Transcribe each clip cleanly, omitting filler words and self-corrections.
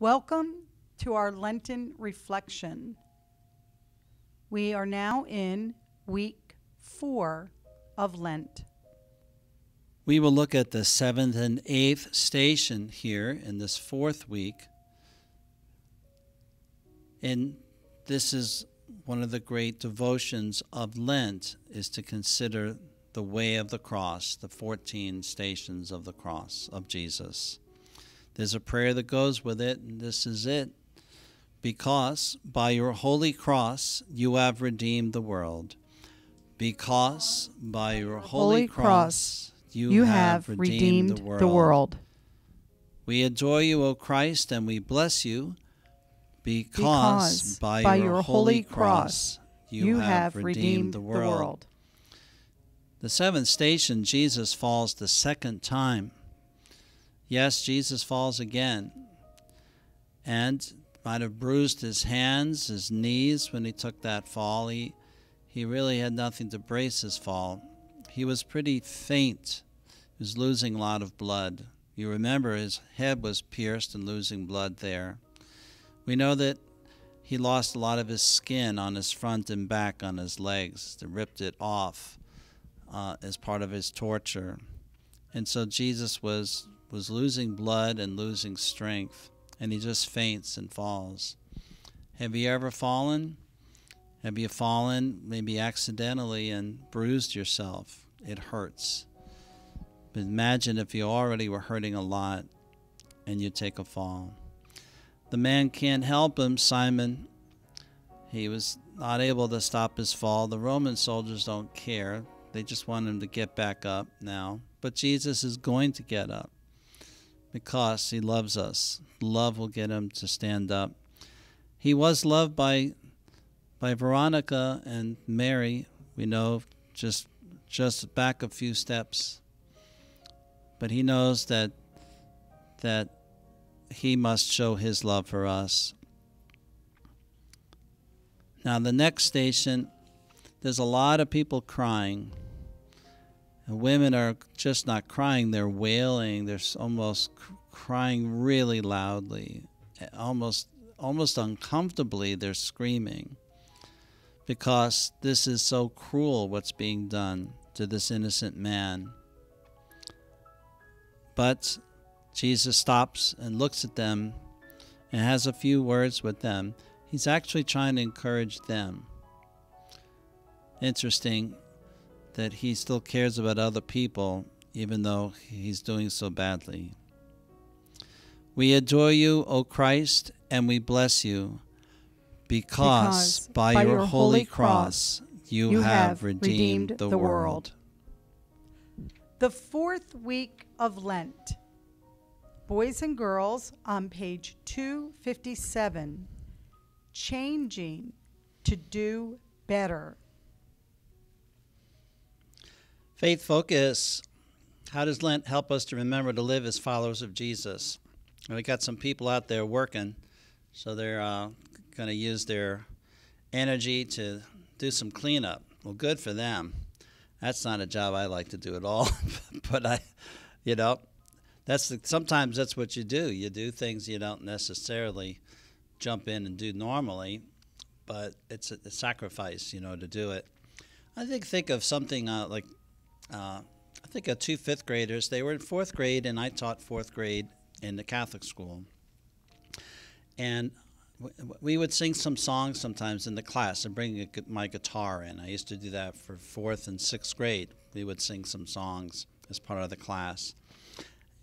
Welcome to our Lenten reflection. We are now in week 4 of Lent. We will look at the 7th and 8th station here in this 4th week. And this is one of the great devotions of Lent, is to consider the way of the cross, the 14 stations of the cross of Jesus. There's a prayer that goes with it, and this is it. Because by your holy cross you have redeemed the world. Because by your holy cross you have redeemed the world. We adore you, O Christ, and we bless you, because by your holy cross you have redeemed the world. The 7th station, Jesus falls the 2nd time. Yes, Jesus falls again, and might have bruised his hands, his knees when he took that fall. He really had nothing to brace his fall. He was pretty faint. He was losing a lot of blood. You remember his head was pierced and losing blood there. We know that he lost a lot of his skin on his front and back on his legs. They ripped it off as part of his torture. And so Jesus was losing blood and losing strength, and he just faints and falls. Have you ever fallen? Have you fallen maybe accidentally and bruised yourself? It hurts. But imagine if you already were hurting a lot and you take a fall. The man can't help him, Simon. He was not able to stop his fall. The Roman soldiers don't care. They just want him to get back up now. But Jesus is going to get up because he loves us. Love will get him to stand up. He was loved by Veronica and Mary, we know, just back a few steps. But he knows that he must show his love for us. Now, the next station, there's a lot of people crying. And women are just not crying, they're wailing. They're almost crying really loudly. Almost uncomfortably, they're screaming. Because this is so cruel what's being done to this innocent man. But Jesus stops and looks at them and has a few words with them. He's actually trying to encourage them. Interesting that he still cares about other people, even though he's doing so badly. We adore you, O Christ, and we bless you, because by your holy cross you have redeemed the world. The 4th week of Lent. Boys and girls, on page 257, changing to do better. Faith focus. How does Lent help us to remember to live as followers of Jesus? We got some people out there working, so they're going to use their energy to do some cleanup. Well, good for them. That's not a job I like to do at all, but sometimes that's what you do. You do things you don't necessarily jump in and do normally, but it's a sacrifice, to do it. I think of something I think of 2 5th graders. They were in 4th grade, and I taught 4th grade in the Catholic school. And we would sing some songs sometimes in the class and bring my guitar in. I used to do that for 4th and 6th grade. We would sing some songs as part of the class.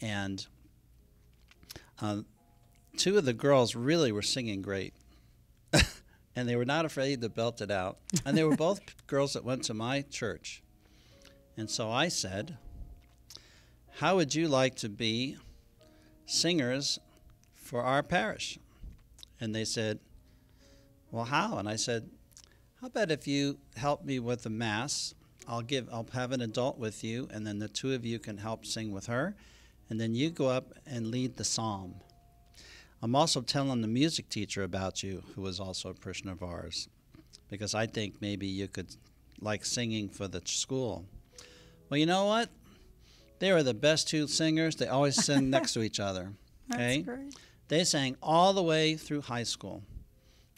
And 2 of the girls really were singing great. And they were not afraid to belt it out. And they were both girls that went to my church. And so I said, how would you like to be singers for our parish? And they said, well, how? And I said, how about if you help me with the Mass? I'll have an adult with you, and then the 2 of you can help sing with her, and then you go up and lead the psalm. I'm also telling the music teacher about you, who was also a parishioner of ours, because I think maybe you could like singing for the school. Well, you know what? They were the best 2 singers. They always sing next to each other. Okay? That's great. They sang all the way through high school.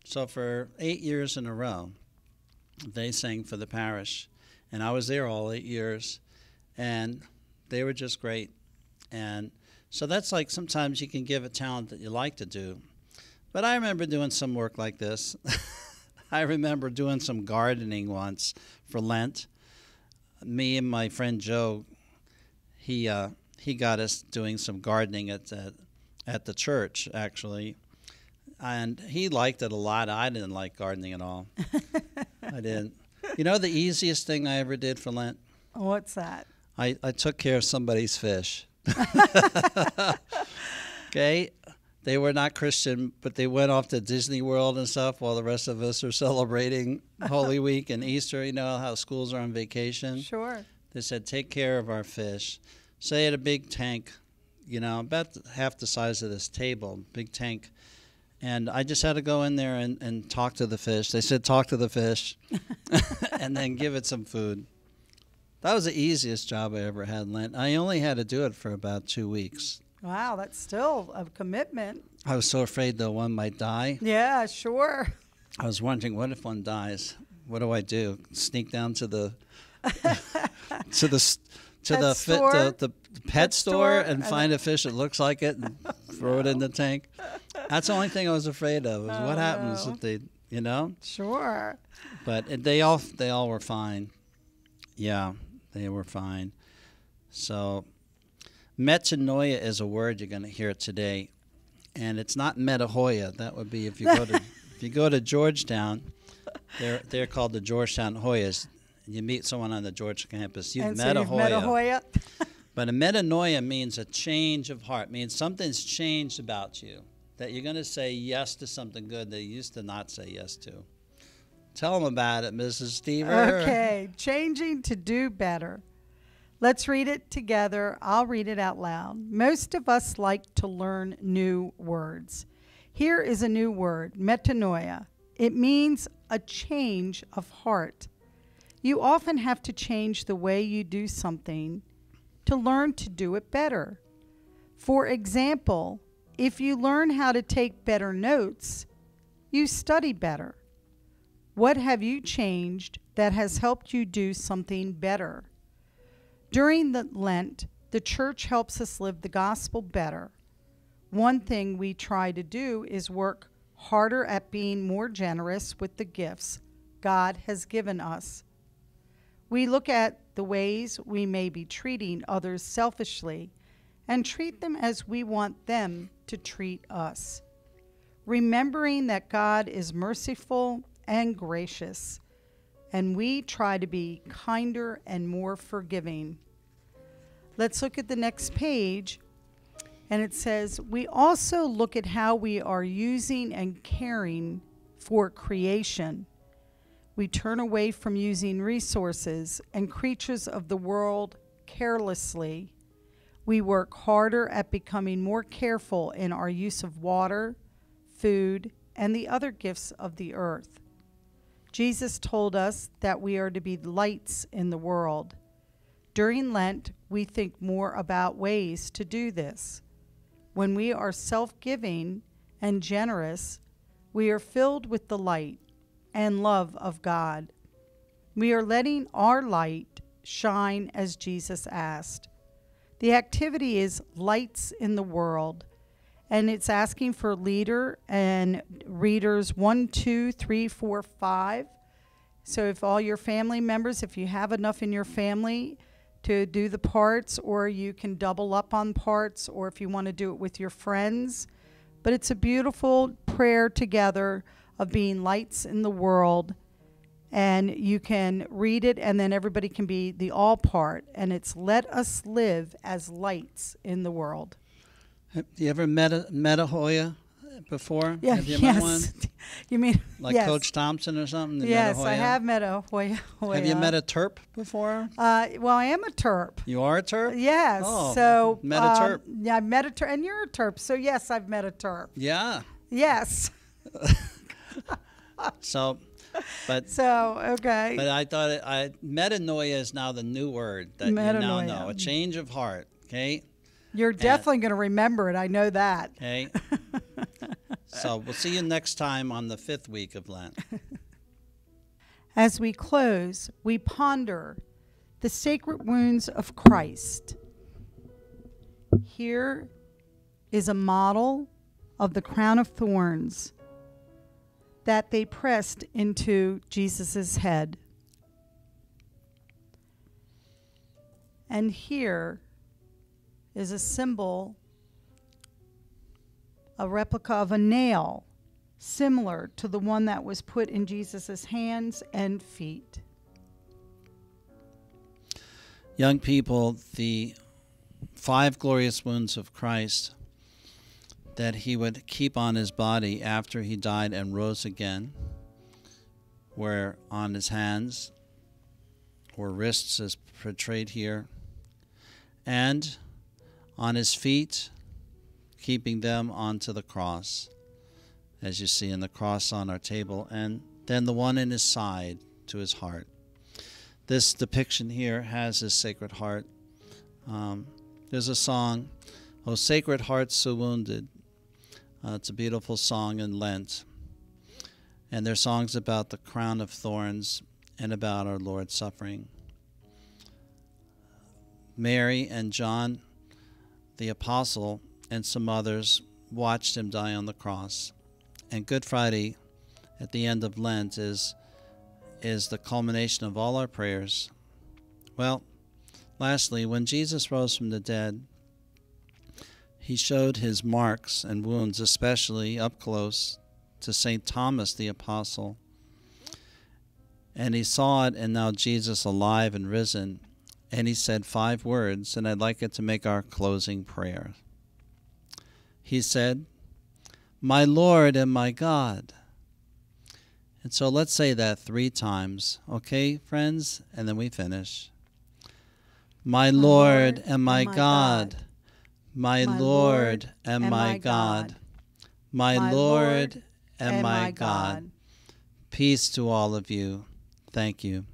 So for 8 years in a row, they sang for the parish. And I was there all 8 years. And they were just great. And so that's like sometimes you can give a talent that you like to do. But I remember doing some work like this. I remember doing some gardening once for Lent. Me and my friend Joe, he got us doing some gardening at the church, actually. And he liked it a lot. I didn't like gardening at all. I didn't. You know the easiest thing I ever did for Lent? What's that? I took care of somebody's fish. Okay? They were not Christian, but they went off to Disney World and stuff while the rest of us are celebrating Holy Week and Easter. You know how schools are on vacation? Sure. They said, take care of our fish. So they had a big tank, you know, about half the size of this table, big tank. And I just had to go in there and talk to the fish. They said, talk to the fish and then give it some food. That was the easiest job I ever had in Lent. I only had to do it for about 2 weeks. Wow, that's still a commitment. I was so afraid, though, one might die. Yeah, sure. I was wondering, what if one dies? What do I do? Sneak down to the the pet store and find a fish that looks like it and throw it in the tank? That's the only thing I was afraid of. Is what happens if they, you know? Sure. But they all were fine. Yeah, they were fine. So metanoia is a word you're going to hear today, and it's not metahoya. That would be if you go to Georgetown. They're called the Georgetown Hoyas. You meet someone on the Georgetown campus, you've met a Hoya. But a metanoia means a change of heart. Means something's changed about you. That you're going to say yes to something good that you used to not say yes to. Tell them about it, Mrs. Stever. Okay, changing to do better. Let's read it together. I'll read it out loud. Most of us like to learn new words. Here is a new word, metanoia. It means a change of heart. You often have to change the way you do something to learn to do it better. For example, if you learn how to take better notes, you study better. What have you changed that has helped you do something better? During the Lent, the church helps us live the gospel better. One thing we try to do is work harder at being more generous with the gifts God has given us. We look at the ways we may be treating others selfishly and treat them as we want them to treat us. Remembering that God is merciful and gracious, and we try to be kinder and more forgiving. Let's look at the next page, and it says, we also look at how we are using and caring for creation. We turn away from using resources and creatures of the world carelessly. We work harder at becoming more careful in our use of water, food, and the other gifts of the earth. Jesus told us that we are to be lights in the world. During Lent, we think more about ways to do this. When we are self-giving and generous, we are filled with the light and love of God. We are letting our light shine as Jesus asked. The activity is Lights in the World, and it's asking for leader and readers 1, 2, 3, 4, 5. So if all your family members, if you have enough in your family to do the parts, or you can double up on parts, or if you want to do it with your friends. But it's a beautiful prayer together of being lights in the world, and you can read it, and then everybody can be the all part, and it's let us live as lights in the world. Have you ever met a Hoya before? Yeah, have you yes. met one? You mean Like yes. Coach Thompson or something? Yes, I have met a Hoya. Have you met a Terp before? Well, I am a Terp. You are a Terp? Yes. Oh, so met a Terp. Yeah, I met a Terp, and you're a Terp. So yes, I've met a Terp. Yeah. Yes. So, but okay. But I thought metanoia is now the new word that you now Metanoia. know. A change of heart. Okay. You're definitely going to remember it. I know that. Okay? So we'll see you next time on the 5th week of Lent. As we close, we ponder the sacred wounds of Christ. Here is a model of the crown of thorns that they pressed into Jesus' head. And here is a symbol, a replica of a nail, similar to the one that was put in Jesus' hands and feet. Young people, the 5 glorious wounds of Christ that he would keep on his body after he died and rose again were on his hands or wrists, as portrayed here, and on his feet, keeping them onto the cross, as you see in the cross on our table, and then the one in his side to his heart. This depiction here has his Sacred Heart. There's a song, "O Sacred Heart So Wounded." It's a beautiful song in Lent. And they're songs about the crown of thorns and about our Lord's suffering. Mary and John, the apostle, and some others watched him die on the cross. And Good Friday, at the end of Lent, is the culmination of all our prayers. Well, lastly, when Jesus rose from the dead, he showed his marks and wounds, especially up close, to St. Thomas the Apostle. And he saw it, and now Jesus alive and risen. And he said 5 words, and I'd like it to make our closing prayer. He said, "My Lord and my God." And so let's say that 3 times, okay, friends? And then we finish. My Lord and my God. My Lord and my God. My Lord and my God. Peace to all of you. Thank you.